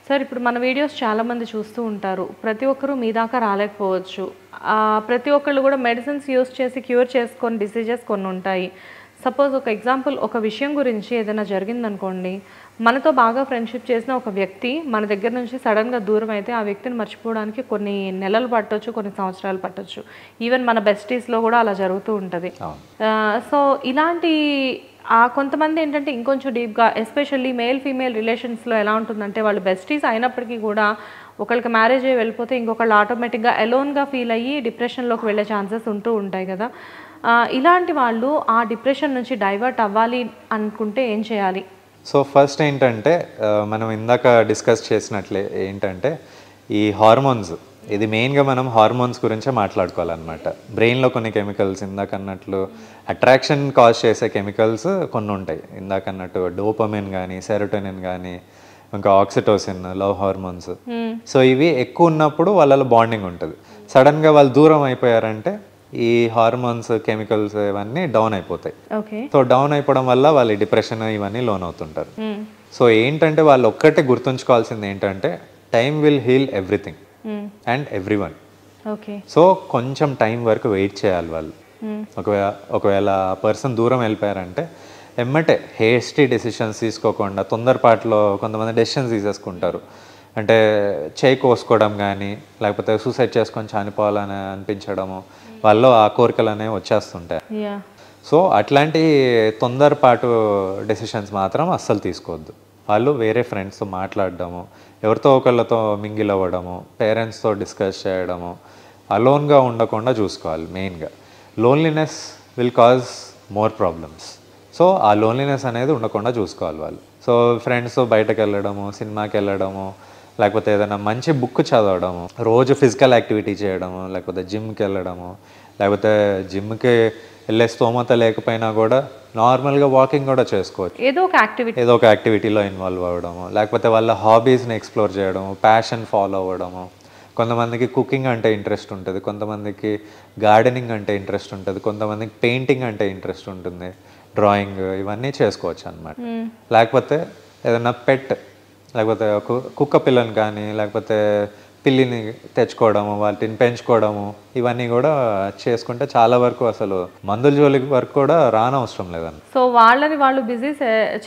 Sir ఇప్పుడు మన videos చాలామంది చూస్తూ ఉంటారు. ప్రతి ఒక్కరూ మీ దాకా రాలేకపోవచ్చు. ప్రతి ఒక్కళ్ళు కూడా మెడిసిన్స్ యూస్ చేసి క్యూర్ చేసుకొని డిసీజెస్ కొన్ని ఉంటాయి. సపోజ్ ఒక ఎగ్జాంపుల్, ఒక విషయం గురించి ఏదైనా జరిగిందనుకోండి, మనతో బాగా ఫ్రెండ్షిప్ చేసిన ఒక వ్యక్తి మన దగ్గర నుంచి సడన్గా దూరం అయితే ఆ వ్యక్తిని మర్చిపోవడానికి కొన్ని నెలలు పట్టొచ్చు, కొన్ని సంవత్సరాలు పట్టొచ్చు. ఈవెన్ మన బెస్టీస్లో కూడా అలా జరుగుతూ ఉంటుంది. సో ఇలాంటి కొంతమంది ఏంటంటే ఇంకొంచెం డీప్గా, ఎస్పెషల్లీ మేల్ ఫీమేల్ రిలేషన్స్లో ఎలా ఉంటుందంటే వాళ్ళు బెస్టీస్ అయినప్పటికీ కూడా ఒకరికి మ్యారేజ్ అయ్యి వెళ్ళిపోతే ఇంకొకళ్ళు ఆటోమేటిక్గా ఎలోన్గా ఫీల్ అయ్యి డిప్రెషన్లోకి వెళ్ళే ఛాన్సెస్ ఉంటూ ఉంటాయి కదా. ఇలాంటి వాళ్ళు ఆ డిప్రెషన్ నుంచి డైవర్ట్ అవ్వాలి అనుకుంటే ఏం చేయాలి? సో ఫస్ట్ ఏంటంటే మనం ఇందాక డిస్కస్ చేసినట్లే ఏంటంటే ఈ హార్మోన్స్, ఇది మెయిన్గా మనం హార్మోన్స్ గురించే మాట్లాడుకోవాలన్నమాట. బ్రెయిన్లో కొన్ని కెమికల్స్, ఇందాక అన్నట్లు అట్రాక్షన్ కాజ్ చేసే కెమికల్స్ కొన్ని ఉంటాయి. ఇందాక అన్నట్టు డోపమిన్ కానీ, సెరోటోనిన్ కానీ, ఇంకా ఆక్సిటోసిన్, లవ్ హార్మోన్స్. సో ఇవి ఎక్కువ ఉన్నప్పుడు వాళ్ళలో బాండింగ్ ఉంటుంది. సడన్గా వాళ్ళు దూరం అయిపోయారంటే ఈ హార్మోన్స్, కెమికల్స్ ఇవన్నీ డౌన్ అయిపోతాయి. సో డౌన్ అయిపోవడం వల్ల వాళ్ళు డిప్రెషన్ ఇవన్నీ లోన్ అవుతుంటారు. సో ఏంటంటే వాళ్ళు ఒక్కటే గుర్తుంచుకోవాల్సింది ఏంటంటే time will heal everything and everyone. So కొంచెం టైం వరకు వెయిట్ చేయాలి వాళ్ళు. ఒకవేళ పర్సన్ దూరం వెళ్ళిపోయారంటే ఎమ్మటే హేస్టీ డెసిషన్స్ తీసుకోకుండా, తొందరపాటులో కొంతమంది డెసిషన్స్ తీసేసుకుంటారు. అంటే చేయి కోసుకోవడం కానీ, లేకపోతే సూసైడ్ చేసుకొని చనిపోవాలని అనిపించడము, వాళ్ళు ఆ కోరికలు అనేవి వచ్చేస్తుంటాయి. సో అట్లాంటి తొందరపాటు డెసిషన్స్ మాత్రం అస్సలు తీసుకోవద్దు. వాళ్ళు వేరే ఫ్రెండ్స్తో మాట్లాడడము, ఎవరితో ఒకళ్ళతో మింగిల్ అవ్వడము, పేరెంట్స్తో డిస్కస్ చేయడము, అలోన్గా ఉండకుండా చూసుకోవాలి. మెయిన్గా loneliness will cause more problems. So ఆ లోన్లీనెస్ అనేది ఉండకుండా చూసుకోవాలి వాళ్ళు. సో ఫ్రెండ్స్తో బయటకు వెళ్ళడము, సినిమాకి వెళ్ళడము, లేకపోతే ఏదైనా మంచి బుక్ చదవడము, రోజు ఫిజికల్ యాక్టివిటీ చేయడము, లేకపోతే జిమ్కి వెళ్ళడము, లేకపోతే జిమ్కి వెళ్ళే స్తోమత లేకపోయినా కూడా నార్మల్గా వాకింగ్ కూడా చేసుకోవచ్చు. ఏదో ఒక యాక్టివిటీలో ఇన్వాల్వ్ అవ్వడము, లేకపోతే వాళ్ళ హాబీస్ని ఎక్స్ప్లోర్ చేయడము, ప్యాషన్ ఫాలో అవ్వడము. కొంతమందికి కుకింగ్ అంటే ఇంట్రెస్ట్ ఉంటుంది, కొంతమందికి గార్డెనింగ్ అంటే ఇంట్రెస్ట్ ఉంటుంది, కొంతమందికి పెయింటింగ్ అంటే ఇంట్రెస్ట్ ఉంటుంది, డ్రాయింగ్, ఇవన్నీ చేసుకోవచ్చు అన్నమాట. లేకపోతే ఏదైనా పెట్, లేకపోతే కుక్క పిల్లని కానీ, లేకపోతే పిల్లిని తెచ్చుకోవడము, వాటిని పెంచుకోవడము, ఇవన్నీ కూడా చేసుకుంటే చాలా వరకు అసలు మందుల జోలికి వరకు కూడా రానవసరం లేదండి. సో వాళ్ళని వాళ్ళు బిజీ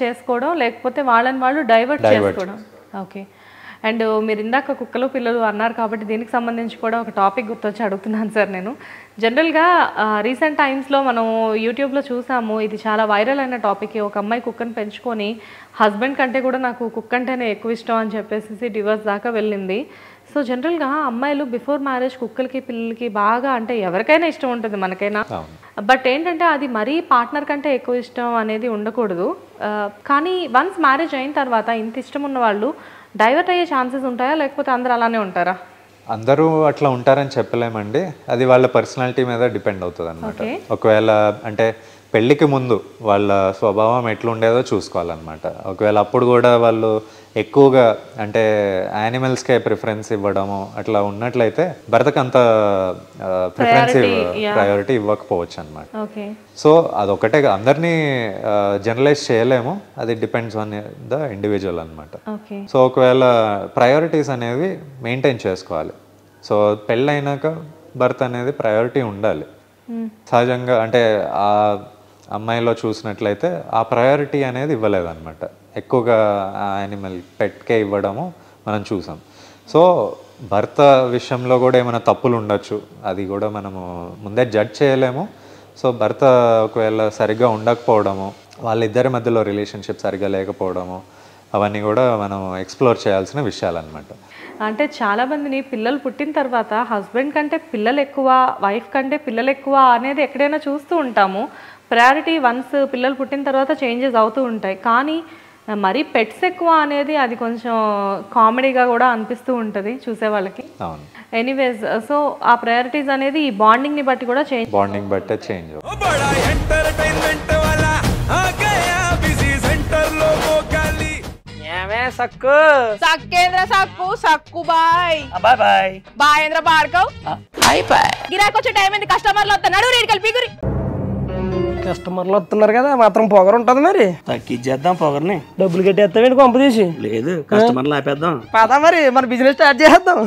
చేసుకోవడం, లేకపోతే వాళ్ళని వాళ్ళు డైవర్ట్ చేసుకోవడం. ఓకే. అండ్ మీరు ఇందాక కుక్కలు పిల్లలు అన్నారు కాబట్టి దీనికి సంబంధించి కూడా ఒక టాపిక్ గుర్తొచ్చి అడుగుతున్నాను సార్. నేను జనరల్గా రీసెంట్ టైమ్స్లో మనం యూట్యూబ్లో చూసాము, ఇది చాలా వైరల్ అయిన టాపిక్. ఒక అమ్మాయి కుక్కను పెంచుకొని హస్బెండ్ కంటే కూడా నాకు కుక్క అంటేనే ఎక్కువ ఇష్టం అని చెప్పేసి డివోర్స్ దాకా వెళ్ళింది. సో జనరల్గా అమ్మాయిలు బిఫోర్ మ్యారేజ్ కుక్కలకి పిల్లలకి బాగా, అంటే ఎవరికైనా ఇష్టం ఉంటుంది, మనకైనా. బట్ ఏంటంటే అది మరీ పార్ట్నర్ కంటే ఎక్కువ ఇష్టం అనేది ఉండకూడదు. కానీ వన్స్ మ్యారేజ్ అయిన తర్వాత ఇంత ఇష్టం ఉన్న వాళ్ళు డైవర్ట్ అయ్యే ఛాన్సెస్ ఉంటాయా, లేకపోతే అందరూ అలానే ఉంటారా? అందరూ అట్లా ఉంటారని చెప్పలేమండి. అది వాళ్ళ పర్సనాలిటీ మీద డిపెండ్ అవుతుంది అన్నమాట. ఒకవేళ అంటే పెళ్ళికి ముందు వాళ్ళ స్వభావం ఎట్లుండేదో చూసుకోవాలన్నమాట. ఒకవేళ అప్పుడు కూడా వాళ్ళు ఎక్కువగా అంటే యానిమల్స్కే ప్రిఫరెన్స్ ఇవ్వడము అట్లా ఉన్నట్లయితే భర్తకు అంత ప్రయారిటీ ఇవ్వకపోవచ్చు అనమాట. సో అదొకటే, అందరినీ జనరలైజ్ చేయలేము, అది డిపెండ్స్ ఆన్ ద ఇండివిజువల్ అనమాట. సో ఒకవేళ ప్రయారిటీస్ అనేవి మెయింటైన్ చేసుకోవాలి. సో పెళ్ళైనాక భర్త అనేది ప్రయారిటీ ఉండాలి. సహజంగా అంటే ఆ అమ్మాయిలో చూసినట్లయితే ఆ ప్రయారిటీ అనేది ఇవ్వలేదన్నమాట. ఎక్కువగా యానిమల్ పెట్కే ఇవ్వడము మనం చూసాం. సో భర్త విషయంలో కూడా ఏమైనా తప్పులు ఉండొచ్చు, అది కూడా మనము ముందే జడ్జ్ చేయలేము. సో భర్త ఒకవేళ సరిగ్గా ఉండకపోవడము, వాళ్ళిద్దరి మధ్యలో రిలేషన్షిప్ సరిగ్గా లేకపోవడము, అవన్నీ కూడా మనం ఎక్స్ప్లోర్ చేయాల్సిన విషయాలన్నమాట. అంటే చాలామందిని పిల్లలు పుట్టిన తర్వాత హస్బెండ్ కంటే పిల్లలు ఎక్కువ, వైఫ్ కంటే పిల్లలు ఎక్కువ అనేది ఎక్కడైనా చూస్తూ ఉంటాము. ప్రయారిటీ వన్స్ పిల్లలు పుట్టిన తర్వాత చేంజెస్ అవుతూ ఉంటాయి. కానీ మరీ పెట్స్ ఎక్కువ అనేది అది కొంచెం కామెడీగా కూడా అనిపిస్తూ ఉంటుంది చూసే వాళ్ళకి. ఎనీవేస్, సో ఆ ప్రయారిటీస్ అనేది ఈ బాండింగ్ని బట్టి కూడా బాండింగ్ బట్టే చేంజ్. సక్కు సక్కేంద్ర సక్కు సక్కు బాయ్ బాయ్ బాయ్ బాయేంద్ర భార్గవ్ బాయ్ బాయ్. గిరాకొచ్చే టైం ఏంది, కస్టమర్లు వస్తా నడు రేడికల్ పీగురి. కస్టమర్లు వస్తున్నారు కదా మాత్రం పొగరు ఉంటది మరి తగ్గించేద్దాం పొగర్ని డబ్బులు కట్టేస్తావేంటి కొంప తీసి లేదు కస్టమర్లు ఆపేద్దాం పదా మరి మన బిజినెస్ స్టార్ట్ చేద్దాం